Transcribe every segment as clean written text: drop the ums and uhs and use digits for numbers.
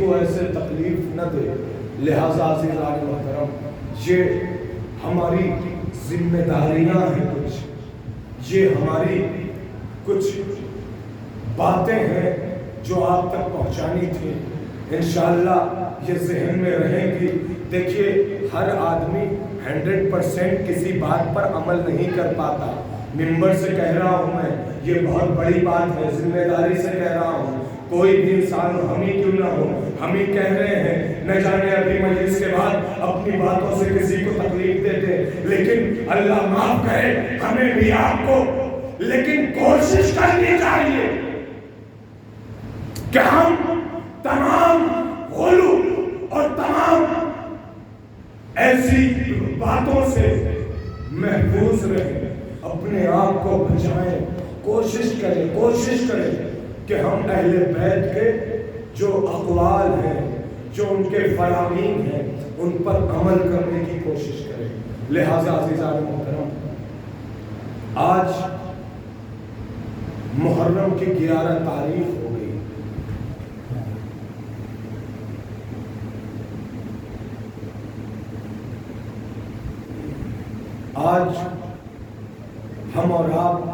کو ایسے تکلیف نہ دے. لہٰذا عزیزان محترم یہ ہماری ذمہ داریاں ہیں، یہ ہماری کچھ باتیں ہیں جو آپ تک پہنچانی تھی. انشاءاللہ یہ ذہن میں رہیں گی. دیکھیے ہر آدمی 100% کسی بات پر عمل نہیں کر پاتا. ممبر سے کہہ رہا ہوں میں، یہ بہت بڑی بات ہے، ذمہ داری سے کہہ رہا ہوں. کوئی بھی انسان ہم ہی کیوں نہ ہو، ہم ہی کہہ رہے ہیں، نہ جانے ابھی مجلس کے بعد اپنی باتوں سے کسی کو تکلیف دیتے، لیکن اللہ معاف کرے ہمیں بھی آپ کو. لیکن کوشش کرنی چاہیے کہ ہم تمام غلو اور تمام ایسی باتوں سے محفوظ رہیں، اپنے آپ کو بچائیں. کوشش کریں کہ ہم اہل بیت کے جو اقوال ہیں، جو ان کے فرامین ہیں، ان پر عمل کرنے کی کوشش کریں. لہٰذا عزیزان محترم آج محرم کی 11 تاریخ ہو گئی. آج ہم اور آپ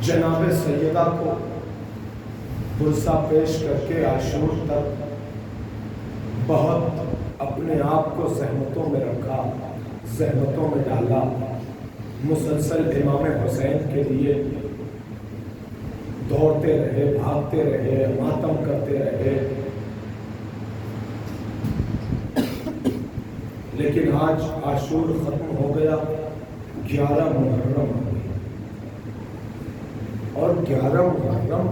جناب سیدہ کو پرسہ پیش کر کے عاشور تک بہت اپنے آپ کو زحمتوں میں رکھا، زحمتوں میں ڈالا. مسلسل امام حسین کے لیے دوڑتے رہے، بھاگتے رہے، ماتم کرتے رہے. لیکن آج عاشور ختم ہو گیا، 11 محرم ہو گئی. اور 11 محرم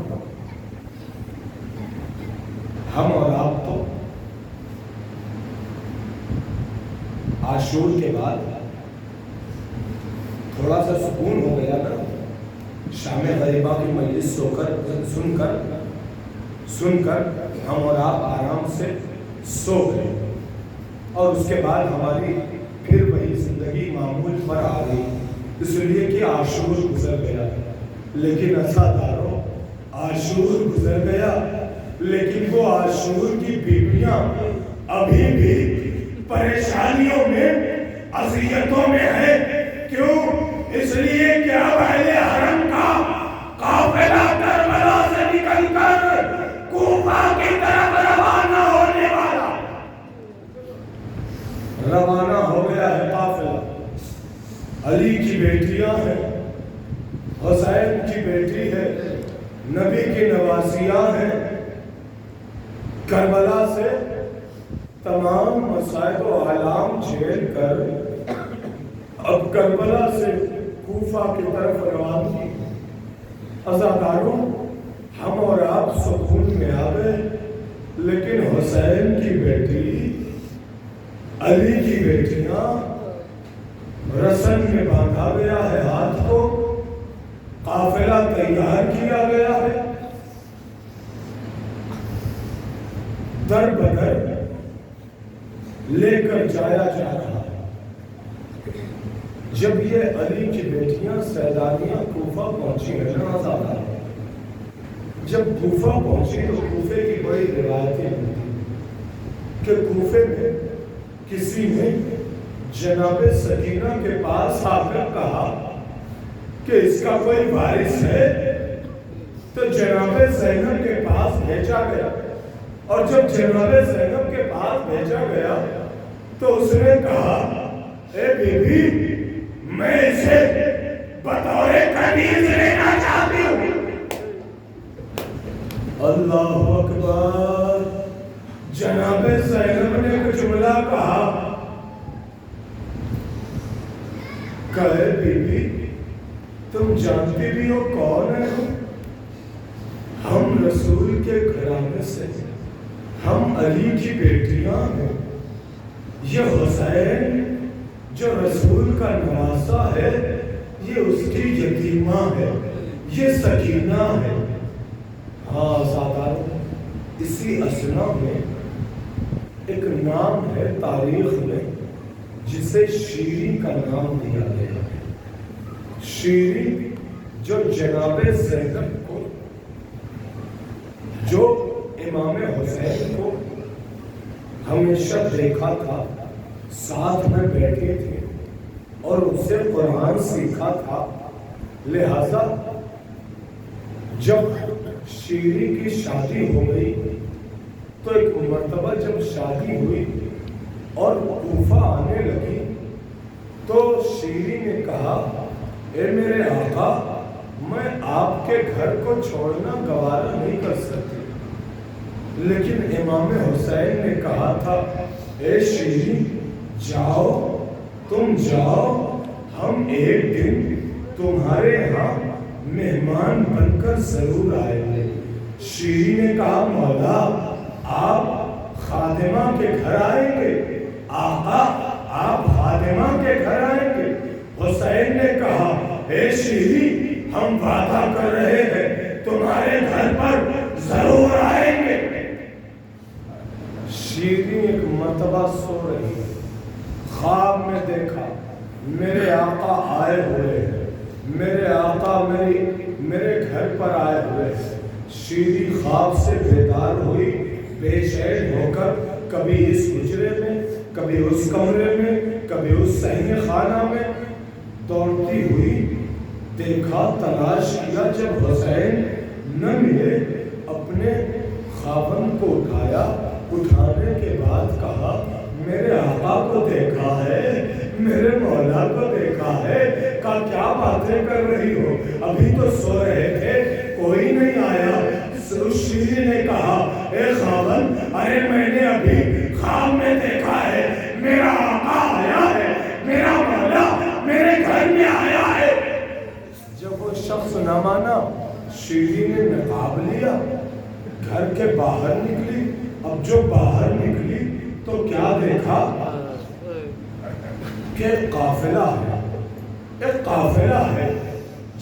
ہم اور آپ تو عاشور کے بعد تھوڑا سا سکون ہو گیا نا، شام غریبہ کی مجلس سن کر ہم اور آپ آرام سے سو گئے. اور اس کے بعد ہماری پھر وہی زندگی معمول پر آ گئی، اس لیے کہ عاشور گزر گیا. لیکن عزادارو عاشور گزر گیا، لیکن وہ عاشور کی بیویاں ابھی بھی پریشانیوں میں، اذیتوں میں ہے. کیوں؟ اس لیے کہ اب اہل حرم کا قافلہ کربلا سے نکل کر کوفہ کی طرف روانہ ہونے والا، روانہ ہو گیا ہے قافلہ. علی کی بیٹیاں ہیں، حسین کی بیٹی ہے، نبی کی نواسیاں ہیں. کربلا سے تمام مصائب و آلام جھیل کر اب کربلا سے کوفہ کی طرف روانگی. عزاداروں ہم اور آپ سکون میں آ گئے، لیکن حسین کی بیٹی، علی کی بیٹیاں، رسن میں باندھا گیا ہے ہاتھ کو، قافلہ تیار کیا گیا ہے، در بدر لے کر جایا جا رہا ہے. جب یہ علی کی بیٹیاں سیدانیاں کوفہ پہنچی ہیں نا، جب کوفہ پہنچی تو کوفے کی بڑی روایتیں ہوتی کہ کوفے میں کسی نے جناب سکینہ کے پاس آ کر کہا کہ اس کا کوئی وارث ہے، تو جناب زینب کے پاس بھیجا گیا. اور جب جناب زینب کے پاس بھیجا گیا تو اس نے کہا، اے بی بی میں اسے بطور کنیز لینا چاہتی ہوں. اللہ اکبر. جناب زینب نے ایک جملہ کہا کہ بی بی تم جانتی بھی ہو کون ہے؟ ہم رسول کے گھرانے سے، ہم علی کی بیٹیاں ہیں. یہ حسین جو رسول کا نواسا ہے، یہ اس کی یتیمہ ہے، یہ سکینہ ہے. ہاں سادات، اسی اسنا میں ایک نام ہے تاریخ میں جسے شیریں کا نام دیا گیا ہے. شیریں جو جناب زینب کو، جو امام حسین کو ہمیشہ دیکھا تھا، ساتھ میں بیٹھے تھے اور اس سے قرآن سیکھا تھا، لہذا جب شیری کی شادی ہو گئی تو ایک مرتبہ جب شادی ہوئی اور کوفہ آنے لگی تو شیری نے کہا اے میرے آقا میں آپ کے گھر کو چھوڑنا گوارا نہیں کر سکتی، لیکن امام حسین نے کہا تھا اے شیری جاؤ، تم جاؤ، ہم ایک دن تمہارے ہاں مہمان بن کر ضرور آئیں گے۔ شیری نے کہا مولا آپ خادمہ کے گھر آئیں گے؟ آقا آپ خادمہ کے گھر آئیں گے؟ حسین نے کہا اے شیری ہم وعدہ کر رہے ہیں تمہارے گھر پر ضرور آئیں گے۔ شیری ایک مرتبہ سو رہی ہے، خواب میں دیکھا میرے آقا آئے ہوئے ہیں، میرے آقا میرے گھر پر آئے ہوئے ہیں۔ شیری خواب سے بیدار ہوئی، بے چین ہو کر کبھی اس حجرے میں، کبھی اس کمرے میں، کبھی اس صحن خانہ میں دوڑتی ہوئی، دیکھا تلاش کیا، جب حسین نہ ملے اپنے خاوند کو اٹھایا، اٹھانے کے بعد کہا میرے آقا کو دیکھا ہے، میرے مولا کو دیکھا ہے، کہا کیا باتیں کر رہی ہو، ابھی تو سو رہے تھے کوئی نہیں آیا۔ شیری نے کہا اے خاوند ارے میں نے ابھی خواب میں دیکھا ہے میرا آقا آیا ہے، میرا مولا میرے گھر میں آیا ہے۔ جب وہ شخص نہ مانا شیری نے نقاب لیا، گھر کے باہر نکلی، اب جو باہر نکلی تو کیا دیکھا کہ ایک قافلہ ہے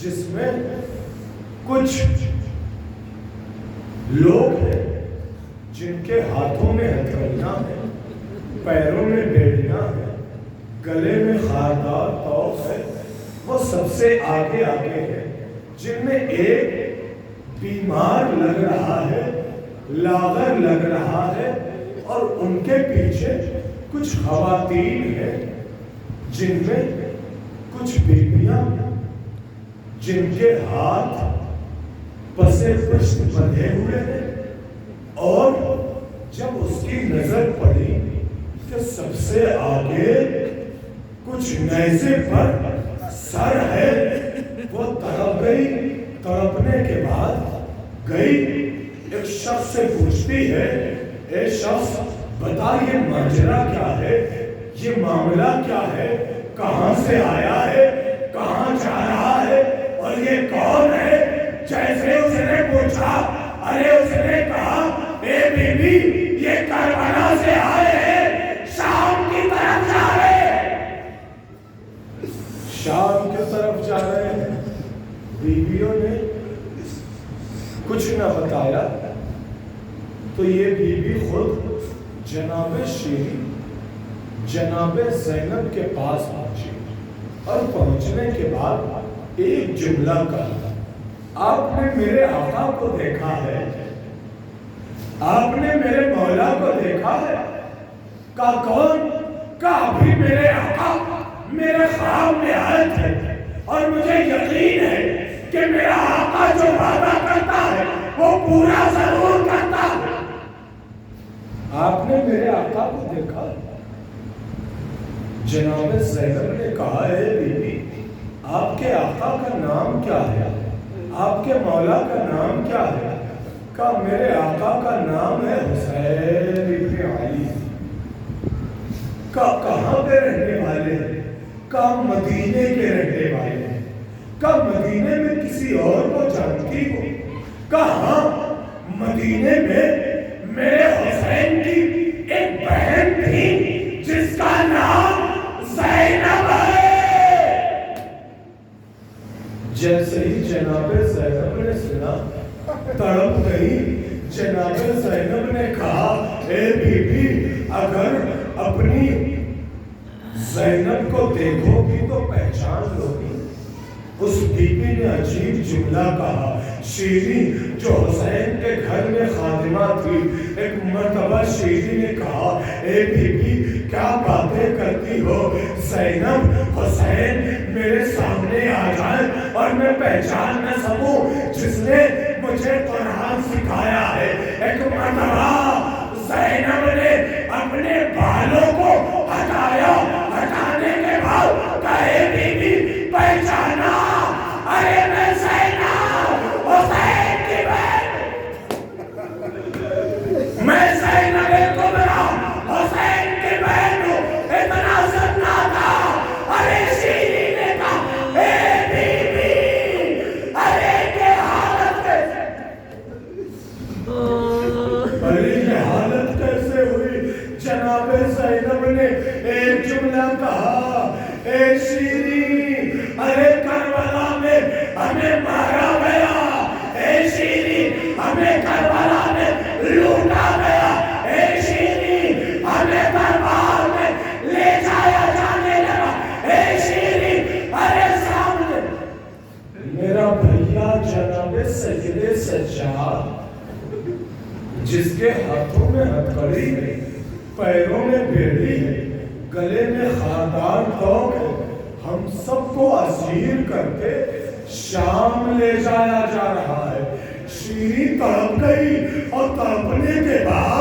جس میں کچھ لوگ ہیں جن کے ہاتھوں میں ہتھیلیاں ہیں، پیروں میں بیڑیاں ہیں، گلے میں خاردار طوق ہے، وہ سب سے آگے ہیں، جن میں ایک بیمار لگ رہا ہے، لاغر لگ رہا ہے، اور ان کے پیچھے کچھ خواتین ہیں جن میں کچھ بیویاں جن کے ہاتھ پسے پشت بندھے ہوئے ہیں، اور جب اس کی نظر پڑی کہ سب سے آگے کچھ نیزے پر سر ہے، وہ تڑپ گئی، تڑپنے کے بعد گئی ایک شخص سے پوچھتی ہے اے شخص بتا یہ ماجرا کیا ہے، یہ معاملہ کیا ہے، کہاں سے آیا ہے، کہاں جا رہا ہے، اور یہ کون ہے؟ جیسے اس نے پوچھا ارے اس نے کہا اے بی بی یہ کربلا سے آئے ہیں، شام کی طرف جا رہے ہیں، شام کی طرف جا رہے ہیں۔ بیویوں نے کچھ نہ بتایا تو یہ بیوی خود جناب شیری جناب زینب کے پاس پہنچی، اور پہنچنے کے بعد ایک جملہ کہا آپ نے میرے آقا کو دیکھا ہے، آپ نے میرے مولا کو دیکھا ہے؟ کہا کون؟ کہا ابھی میرے آقا میرے خواب میں آئے تھے، اور مجھے یقین ہے کہ میرا آقا جو وعدہ کرتا ہے وہ پورا ضرور کرتا ہے۔ آپ نے میرے آقا کو دیکھا؟ جناب زینب نے کہا اے بی بی آپ کے آقا کا نام کیا ہے، آپ کے مولا کا نام کیا ہے؟ کہا میرے آقا کا نام ہے حسین ابن علی۔ کہا کہاں پہ رہنے والے ہیں؟ کہا مدینے کے رہنے والے ہیں۔ کہا مدینے میں کسی اور کو جانتی ہو؟ کہا ہاں مدینے میں میرے حسین کی ایک بہن تھی جس کا نام زینب ہے۔ جیسے ہی جناب زینب نے سنا تڑپ گئی۔ جناب زینب نے کہا اے بی بی اگر اپنی زینب کو دیکھو گی تو پہچان لو گی۔ اس بی بی نے عجیب جملہ کہا شیری جو حسین کے گھر میں خادمہ تھی. ایک مرتبہ شیری نے کہا اے بی بی کیا باتیں کرتی ہو؟ زینب حسین میرے سامنے آ جائے اور میں پہچان نہ سکوں جس نے مجھے قرآن سکھایا ہے. ایک مرتبہ زینب نے اپنے بالوں کو ہٹایا, ہٹانے کے بعد کہے بی بی پہچانا, ارے میں زینب حسین کی بہن, میں زینب کبریٰ حسین کی بہن ہوں. اتنا سننا تھا. ارے شیری نے کہا اے بی بی ارے یہ حالت کیسے, ارے یہ حالت کیسے ہوئی؟ جناب زینب نے ایک جملہ کہا اے شیری ارے کربلا میں ہمیں مارا گیا, اے شیری ہمیں کربلا میں لوٹا گیا, اے شیری ہمیں دربار میں لے جایا جانے لگا, اے شیری ارے سامنے میرا بھیا جناب سید سجاد جس کے ہاتھوں میں ہتھکڑی ہے, پیروں میں بیڑی ہے, گلے میں خاردار توق ہے, ہم سب کو اسیر کر کے شام لے جایا جا رہا ہے. شیری تڑپ گئی اور تڑپنے کے بعد